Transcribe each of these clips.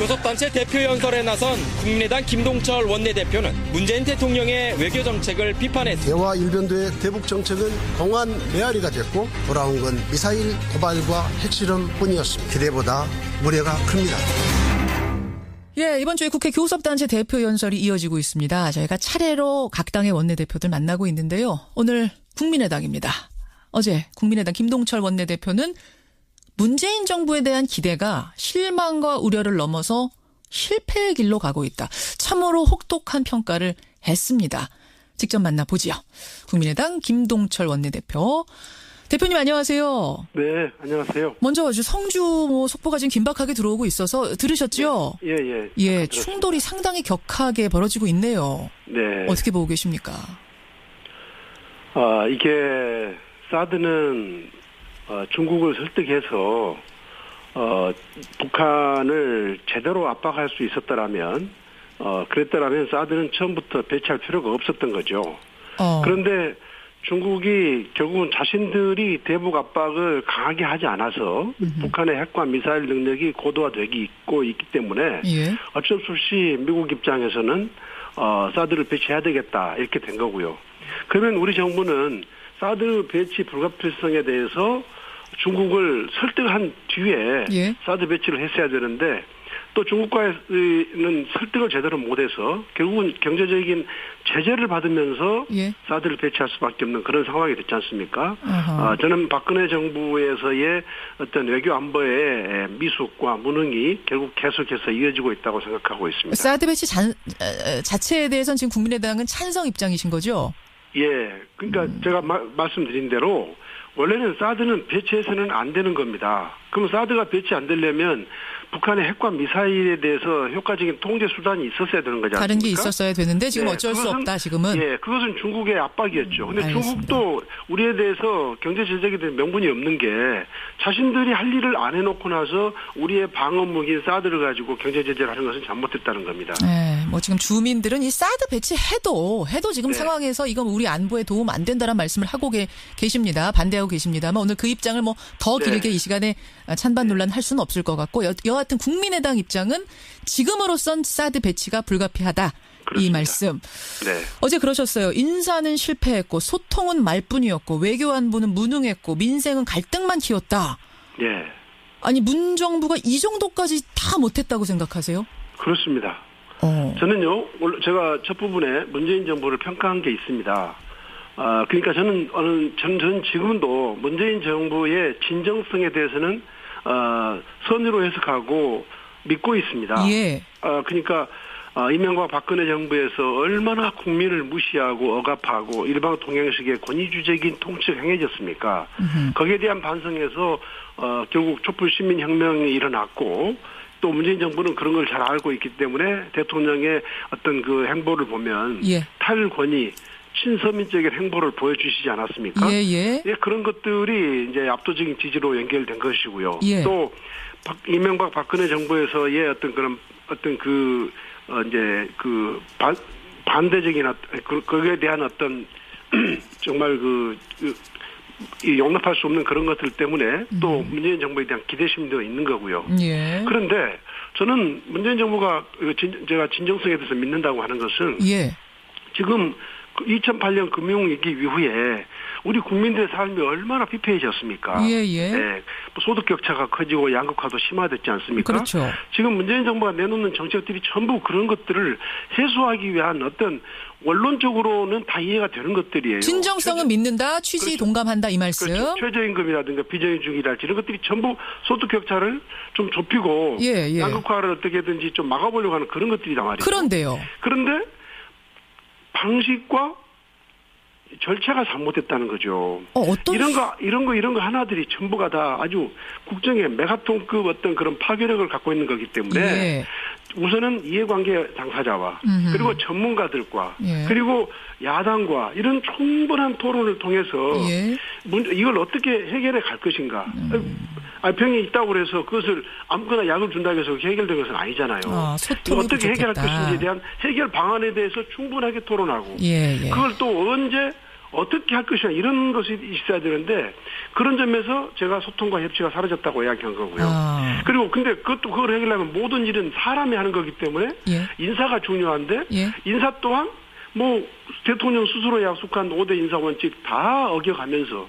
교섭단체 대표 연설에 나선 국민의당 김동철 원내대표는 문재인 대통령의 외교 정책을 비판했습니다. 대화 일변도의 대북 정책은 공안 메아리가 됐고 돌아온 건 미사일 도발과 핵실험뿐이었습니다. 기대보다 우려가 큽니다. 예, 이번 주에 국회 교섭단체 대표 연설이 이어지고 있습니다. 저희가 차례로 각 당의 원내대표들 만나고 있는데요. 오늘 국민의당입니다. 어제 국민의당 김동철 원내대표는 문재인 정부에 대한 기대가 실망과 우려를 넘어서 실패의 길로 가고 있다. 참으로 혹독한 평가를 했습니다. 직접 만나보지요. 국민의당 김동철 원내대표. 대표님 안녕하세요. 네, 안녕하세요. 먼저 성주 속보가 지금 긴박하게 들어오고 있어서 들으셨죠? 예. 충돌이 상당히 격하게 벌어지고 있네요. 네. 어떻게 보고 계십니까? 이게 사드는 중국을 설득해서 북한을 제대로 압박할 수 있었더라면 그랬더라면 사드는 처음부터 배치할 필요가 없었던 거죠. 그런데 중국이 결국은 자신들이 대북 압박을 강하게 하지 않아서 북한의 핵과 미사일 능력이 고도화되고 있기 때문에 어쩔 수 없이 미국 입장에서는 사드를 배치해야 되겠다 이렇게 된 거고요. 그러면 우리 정부는 사드 배치 불가피성에 대해서 중국을 설득한 뒤에 사드 배치를 했어야 되는데 또 중국과는 설득을 제대로 못해서 결국은 경제적인 제재를 받으면서 사드를 배치할 수밖에 없는 그런 상황이 됐지 않습니까? 저는 박근혜 정부에서의 어떤 외교 안보의 미숙과 무능이 결국 계속해서 이어지고 있다고 생각하고 있습니다. 사드 배치 자체에 대해서는 지금 국민의당은 찬성 입장이신 거죠? 예. 그러니까 제가 말씀드린 대로 원래는 사드는 배치해서는 안 되는 겁니다. 그럼 사드가 배치 안 되려면 북한의 핵과 미사일에 대해서 효과적인 통제 수단이 있었어야 되는 거지 않습니까? 다른 게 있었어야 되는데 지금 어쩔 수 없다 지금은. 예, 그것은 중국의 압박이었죠. 근데 중국도 우리에 대해서 경제 제재에 대한 명분이 없는 게 자신들이 할 일을 안 해놓고 나서 우리의 방어 무기인 사드를 가지고 경제 제재를 하는 것은 잘못됐다는 겁니다. 네, 뭐 지금 주민들은 이 사드 배치해도 지금 상황에서 이건 우리 안보에 도움 안 된다는 말씀을 하고 계십니다. 반대하고 계십니다만 오늘 그 입장을 뭐 더 길게 이 시간에 찬반 논란 할 수는 없을 것 같고 여하튼 국민의당 입장은 지금으로선 사드 배치가 불가피하다. 그렇습니다. 이 말씀. 네. 어제 그러셨어요. 인사는 실패했고 소통은 말뿐이었고 외교 안보는 무능했고 민생은 갈등만 키웠다. 네. 아니 문정부가 이 정도까지 다 못했다고 생각하세요? 그렇습니다. 저는요. 제가 첫 부분에 문재인 정부를 평가한 게 있습니다. 그러니까 저는 지금도 문재인 정부의 진정성에 대해서는 선의로 해석하고 믿고 있습니다. 예. 그러니까 이명박 박근혜 정부에서 얼마나 국민을 무시하고 억압하고 일방통행식의 권위주의적인 통치가 행해졌습니까? 거기에 대한 반성에서 결국 촛불 시민혁명이 일어났고 또 문재인 정부는 그런 걸 잘 알고 있기 때문에 대통령의 어떤 그 행보를 보면 탈권위 친서민적인 행보를 보여주시지 않았습니까? 예, 그런 것들이 이제 압도적인 지지로 연결된 것이고요. 예. 또 이명박 박근혜 정부에서의 어떤 반대적인 거기에 대한 어떤 정말 용납할 수 없는 그런 것들 때문에 또 문재인 정부에 대한 기대심도 있는 거고요. 그런데 저는 문재인 정부가 제가 진정성에 대해서 믿는다고 하는 것은 지금 2008년 금융위기 이후에 우리 국민들의 삶이 얼마나 피폐해졌습니까? 소득 격차가 커지고 양극화도 심화됐지 않습니까? 그렇죠. 지금 문재인 정부가 내놓는 정책들이 전부 그런 것들을 해소하기 위한 어떤 원론적으로는 다 이해가 되는 것들이에요. 진정성은 믿는다, 취지 동감한다 이 말씀. 그렇죠. 최저임금이라든가 비정규직이랄지 이런 것들이 전부 소득 격차를 좀 좁히고 양극화를 어떻게든지 좀 막아보려고 하는 그런 것들이란 말이에요. 그런데 방식과 절차가 잘못됐다는 거죠. 이런 거 하나들이 전부가 다 아주 국정의 메가톤급 어떤 그런 파괴력을 갖고 있는 거기 때문에 우선은 이해관계 당사자와 그리고 전문가들과 그리고 야당과 이런 충분한 토론을 통해서 이걸 어떻게 해결해 갈 것인가. 병이 있다고 해서 그것을 아무거나 약을 준다고 해서 해결된 것은 아니잖아요. 어떻게 해결할 것인지에 대한 해결 방안에 대해서 충분하게 토론하고 그걸 또 언제 어떻게 할 것이냐 이런 것이 있어야 되는데 그런 점에서 제가 소통과 협치가 사라졌다고 이야기한 거고요. 그리고 근데 그걸 해결하면 모든 일은 사람이 하는 거기 때문에 예. 인사가 중요한데 예. 인사 또한 뭐 대통령 스스로 약속한 5대 인사 원칙 다 어겨가면서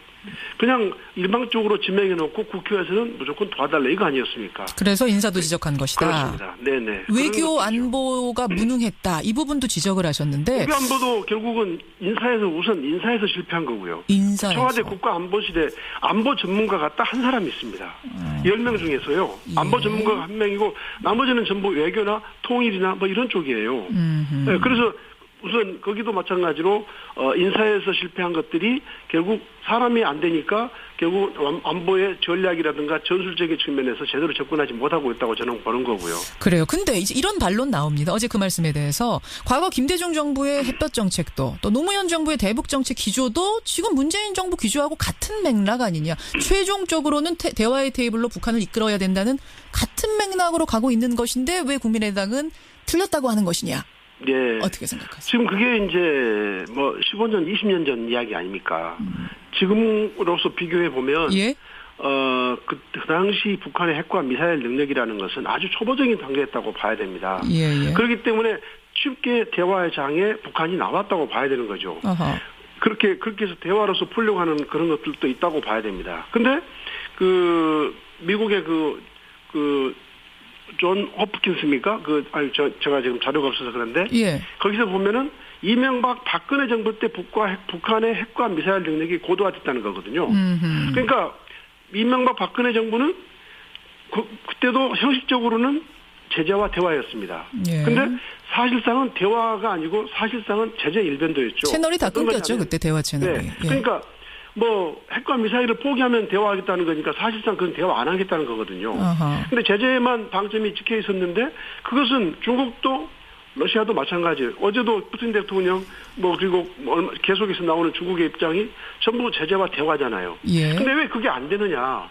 그냥 일방적으로 지명해놓고 국회에서는 무조건 도와달라 이거 아니었습니까? 그래서 인사도 지적한 것이다. 그렇습니다. 네네. 외교 안보가 무능했다. 이 부분도 지적을 하셨는데. 외교 안보도 결국은 인사에서 실패한 거고요. 인사에서. 청와대 국가안보실에 안보 전문가가 딱 한 사람이 있습니다. 10명 중에서요. 예. 안보 전문가가 한 명이고 나머지는 전부 외교나 통일이나 뭐 이런 쪽이에요. 네, 그래서 우선 거기도 마찬가지로 인사에서 실패한 것들이 결국 사람이 안 되니까 결국 안보의 전략이라든가 전술적인 측면에서 제대로 접근하지 못하고 있다고 저는 보는 거고요. 그래요. 근데 이제 이런 반론 나옵니다. 어제 그 말씀에 대해서 과거 김대중 정부의 햇볕 정책도 또 노무현 정부의 대북 정책 기조도 지금 문재인 정부 기조하고 같은 맥락 아니냐. 최종적으로는 대화의 테이블로 북한을 이끌어야 된다는 같은 맥락으로 가고 있는 것인데 왜 국민의당은 틀렸다고 하는 것이냐. 네. 어떻게 생각하세요? 지금 그게 이제 뭐 15년, 20년 전 이야기 아닙니까? 지금으로서 비교해 보면 예? 그 당시 북한의 핵과 미사일 능력이라는 것은 아주 초보적인 단계였다고 봐야 됩니다. 예. 그렇기 때문에 쉽게 대화의 장에 북한이 나왔다고 봐야 되는 거죠. 어허. 그렇게 해서 대화로서 풀려고 하는 그런 것들도 있다고 봐야 됩니다. 근데 그 미국의 존 호프킨스입니까? 제가 지금 자료가 없어서 그런데. 예. 거기서 보면은 이명박 박근혜 정부 때 북한의 핵과 미사일 능력이 고도화됐다는 거거든요. 그러니까 이명박 박근혜 정부는 그때도 형식적으로는 제재와 대화였습니다. 예. 근데 사실상은 대화가 아니고 사실상은 제재 일변도였죠. 채널이 다 끊겼죠. 그때 대화 채널이. 네. 예. 그러니까 뭐 핵과 미사일을 포기하면 대화하겠다는 거니까 사실상 그건 대화 안 하겠다는 거거든요. 근데 제재에만 방점이 찍혀 있었는데 그것은 중국도 러시아도 마찬가지예요. 어제도 푸틴 대통령 그리고 계속해서 나오는 중국의 입장이 전부 제재와 대화잖아요. 예. 근데 왜 그게 안 되느냐.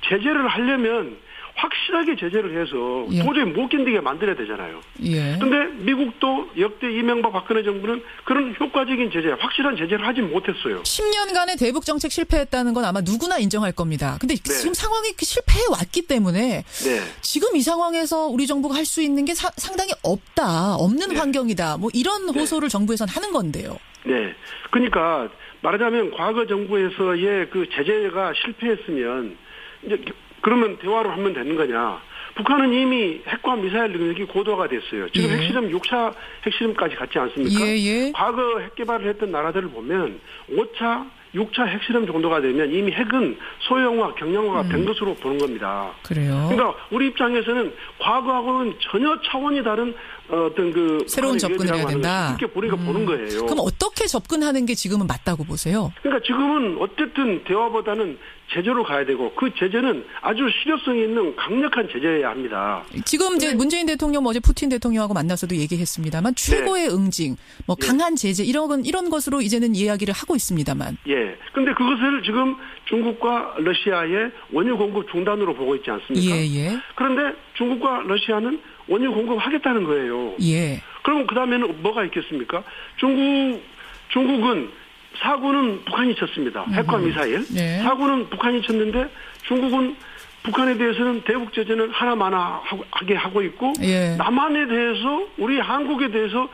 제재를 하려면 확실하게 제재를 해서 예. 도저히 못 견디게 만들어야 되잖아요. 예. 근데 미국도 역대 이명박 박근혜 정부는 그런 효과적인 제재, 확실한 제재를 하지 못했어요. 10년간의 대북 정책 실패했다는 건 아마 누구나 인정할 겁니다. 근데 네. 지금 상황이 실패해 왔기 때문에 네. 지금 이 상황에서 우리 정부가 할 수 있는 게 상당히 없는 네. 환경이다. 뭐 이런 호소를 정부에서는 하는 건데요. 네. 그러니까 말하자면 과거 정부에서의 그 제재가 실패했으면 이제 그러면 대화로 하면 되는 거냐. 북한은 이미 핵과 미사일 능력이 고도화가 됐어요. 지금 예. 핵실험 6차 핵실험까지 갔지 않습니까? 예. 과거 핵 개발을 했던 나라들을 보면 5차, 6차 핵실험 정도가 되면 이미 핵은 소형화, 경량화가 된 것으로 보는 겁니다. 그래요. 그러니까 우리 입장에서는 과거하고는 전혀 차원이 다른 어떤 새로운 접근을 해야 된다. 그렇게 우리가 보는 거예요. 그럼 어떻게 접근하는 게 지금은 맞다고 보세요? 그러니까 지금은 어쨌든 대화보다는 제재로 가야 되고 그 제재는 아주 실효성이 있는 강력한 제재여야 합니다. 지금 이제 문재인 대통령 어제 푸틴 대통령하고 만나서도 얘기했습니다만 최고의 응징, 뭐 강한 제재 이런 것으로 이제는 이야기를 하고 있습니다만. 예. 근데 그것을 지금 중국과 러시아의 원유 공급 중단으로 보고 있지 않습니까? 예. 그런데 중국과 러시아는 원유 공급하겠다는 거예요. 예. 그럼 그다음에는 뭐가 있겠습니까? 중국은 사고는 북한이 쳤습니다. 핵과 미사일. 네. 사고는 북한이 쳤는데 중국은 북한에 대해서는 대북 제재는 하나마나 하게 하고 있고 예. 남한에 대해서 우리 한국에 대해서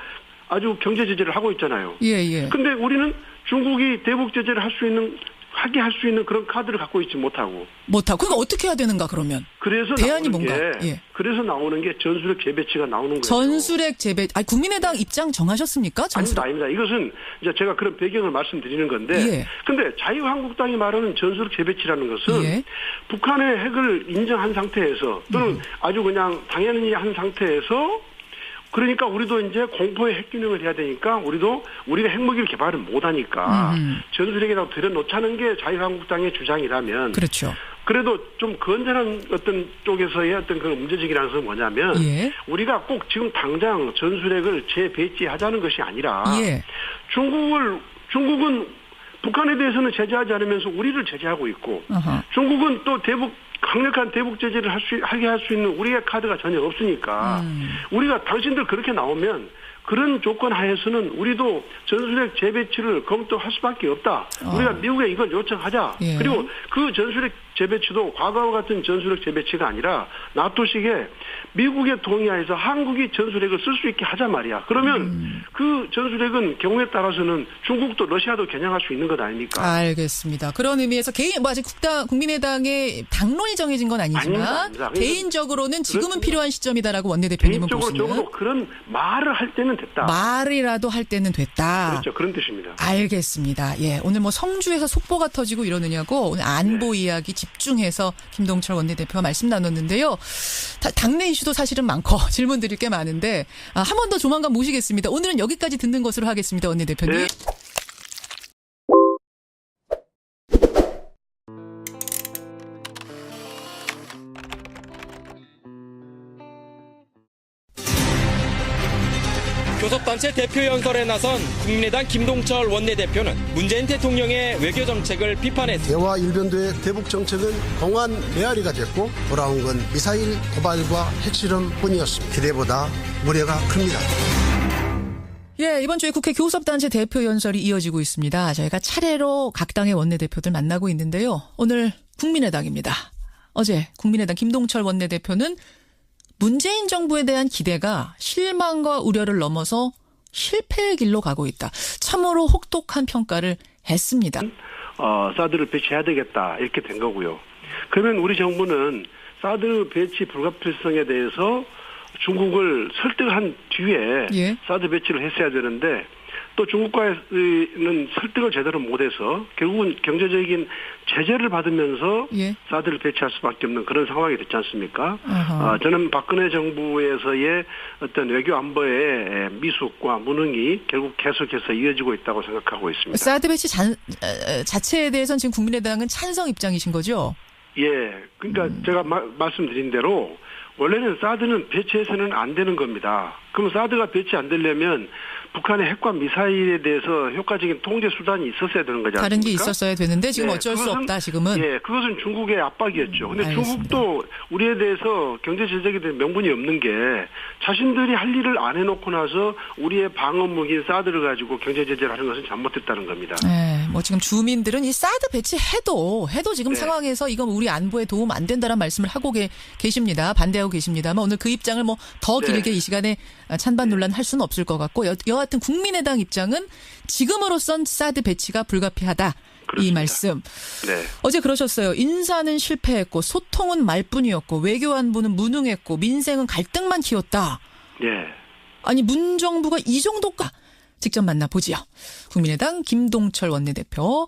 아주 경제 제재를 하고 있잖아요. 예. 근데 우리는 중국이 대북 제재를 하게 할 수 있는 그런 카드를 갖고 있지 못하고. 그럼 어떻게 해야 되는가 그러면? 그래서 대안이 나오는 뭔가? 게, 예. 그래서 나오는 게 전술핵 재배치가 나오는 거예요. 전술핵 재배. 국민의당 입장 정하셨습니까? 아닙니다. 이것은 이제 제가 그런 배경을 말씀드리는 건데. 예. 근데 자유한국당이 말하는 전술핵 재배치라는 것은 예. 북한의 핵을 인정한 상태에서 또는 아주 그냥 당연히 한 상태에서 그러니까 우리도 이제 공포의 핵균형을 해야 되니까 우리가 핵무기를 개발을 못하니까 전술핵이라고 들여놓자는 게 자유한국당의 주장이라면 그렇죠. 그래도 좀 건전한 어떤 쪽에서의 어떤 그 문제제기라는 것은 뭐냐면 예. 우리가 꼭 지금 당장 전술핵을 재배치하자는 것이 아니라 예. 중국은 북한에 대해서는 제재하지 않으면서 우리를 제재하고 있고 어허. 중국은 또 대북 강력한 대북 제재를 하게 할 수 있는 우리의 카드가 전혀 없으니까 우리가 당신들 그렇게 나오면 그런 조건 하에서는 우리도 전술핵 재배치를 검토할 수밖에 없다. 우리가 미국에 이걸 요청하자. 예. 그리고 그 전술핵 재배치도 과거와 같은 전술핵 재배치가 아니라 나토식의 미국의 동의하에서 한국이 전술핵을 쓸 수 있게 하자 말이야. 그러면 그 전술핵은 경우에 따라서는 중국도 러시아도 겨냥할 수 있는 것 아닙니까? 알겠습니다. 그런 의미에서 아직 국민의당의 당론이 정해진 건 아니지만 아닙니다. 개인적으로는 지금은 그렇습니다. 필요한 시점이다라고 원내대표님은 개인적으로 보시는. 적어도 그런 말을 할 때는 됐다. 말이라도 할 때는 됐다. 그렇죠. 그런 뜻입니다. 알겠습니다. 예, 오늘 뭐 성주에서 속보가 터지고 이러느냐고 오늘 안보 이야기 집중해서 김동철 원내대표와 말씀 나눴는데요. 당내 이슈도 사실은 많고 질문 드릴 게 많은데 한 번 더 조만간 모시겠습니다. 오늘은 여기까지 듣는 것으로 하겠습니다. 원내대표님. 네. 교섭단체 대표 연설에 나선 국민의당 김동철 원내대표는 문재인 대통령의 외교 정책을 비판했습니다. 대화 일변도의 대북 정책은 공안 메아리가 됐고 돌아온 건 미사일 도발과 핵실험뿐이었습니다. 기대보다 우려가 큽니다. 예, 이번 주에 국회 교섭단체 대표 연설이 이어지고 있습니다. 저희가 차례로 각 당의 원내대표들 만나고 있는데요. 오늘 국민의당입니다. 어제 국민의당 김동철 원내대표는 문재인 정부에 대한 기대가 실망과 우려를 넘어서 실패의 길로 가고 있다. 참으로 혹독한 평가를 했습니다. 사드를 배치해야 되겠다 이렇게 된 거고요. 그러면 우리 정부는 사드 배치 불가피성에 대해서 중국을 설득한 뒤에 예. 사드 배치를 했어야 되는데 또 중국과는 설득을 제대로 못해서 결국은 경제적인 제재를 받으면서 예. 사드를 배치할 수밖에 없는 그런 상황이 됐지 않습니까? 저는 박근혜 정부에서의 어떤 외교 안보의 미숙과 무능이 결국 계속해서 이어지고 있다고 생각하고 있습니다. 사드 배치 자체에 대해서는 지금 국민의당은 찬성 입장이신 거죠? 예, 그러니까 제가 말씀드린 대로 원래는 사드는 배치해서는 안 되는 겁니다. 그럼 사드가 배치 안 되려면 북한의 핵과 미사일에 대해서 효과적인 통제 수단이 있었어야 되는 거지 않습니까? 다른 게 있었어야 되는데 지금 네, 어쩔 수 없다 지금은. 예, 그것은 중국의 압박이었죠. 근데 알겠습니다. 중국도 우리에 대해서 경제 제재에 대한 명분이 없는 게 자신들이 할 일을 안 해놓고 나서 우리의 방어 무기인 사드를 가지고 경제 제재를 하는 것은 잘못됐다는 겁니다. 네, 뭐 지금 주민들은 이 사드 배치해도 지금 네. 상황에서 이건 우리 안보에 도움 안 된다는 말씀을 하고 계십니다. 반대하고 계십니다만 오늘 그 입장을 뭐 더 네. 길게 이 시간에 찬반 논란 할 수는 없을 것 같고 여하튼 국민의당 입장은 지금으로선 사드 배치가 불가피하다. 그렇습니다. 이 말씀. 네. 어제 그러셨어요. 인사는 실패했고 소통은 말뿐이었고 외교 안보는 무능했고 민생은 갈등만 키웠다. 예. 아니 문정부가 이 정도까? 직접 만나보지요. 국민의당 김동철 원내대표.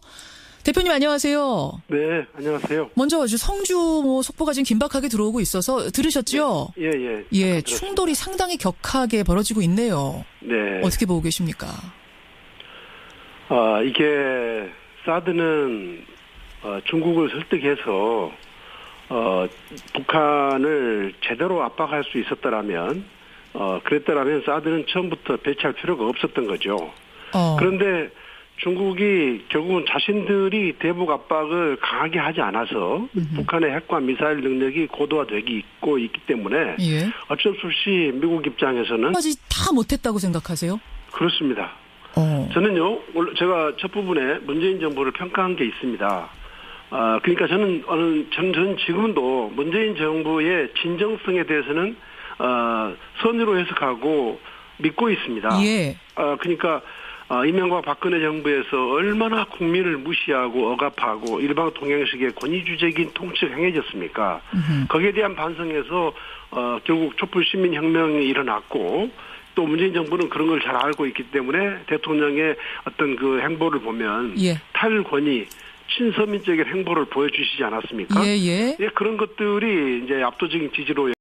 대표님 안녕하세요. 네, 안녕하세요. 먼저 성주 속보가 지금 긴박하게 들어오고 있어서 들으셨죠? 예. 예, 들었습니다. 충돌이 상당히 격하게 벌어지고 있네요. 네. 어떻게 보고 계십니까? 이게 사드는 중국을 설득해서 북한을 제대로 압박할 수 있었더라면 그랬더라면 사드는 처음부터 배치할 필요가 없었던 거죠. 그런데 중국이 결국은 자신들이 대북 압박을 강하게 하지 않아서 북한의 핵과 미사일 능력이 고도화되고 있기 때문에 예. 어쩔 수 없이 미국 입장에서는 까지 다 못했다고 생각하세요? 그렇습니다. 저는요, 제가 첫 부분에 문재인 정부를 평가한 게 있습니다. 그러니까 저는 지금도 문재인 정부의 진정성에 대해서는 선의로 해석하고 믿고 있습니다. 예. 그러니까 이명박 박근혜 정부에서 얼마나 국민을 무시하고 억압하고 일방 통행식의 권위주적인 통치가 행해졌습니까? 거기에 대한 반성에서 결국 촛불 시민혁명이 일어났고 또 문재인 정부는 그런 걸 잘 알고 있기 때문에 대통령의 어떤 그 행보를 보면 예. 탈권위 친서민적인 행보를 보여주시지 않았습니까? 예. 그런 것들이 이제 압도적인 지지로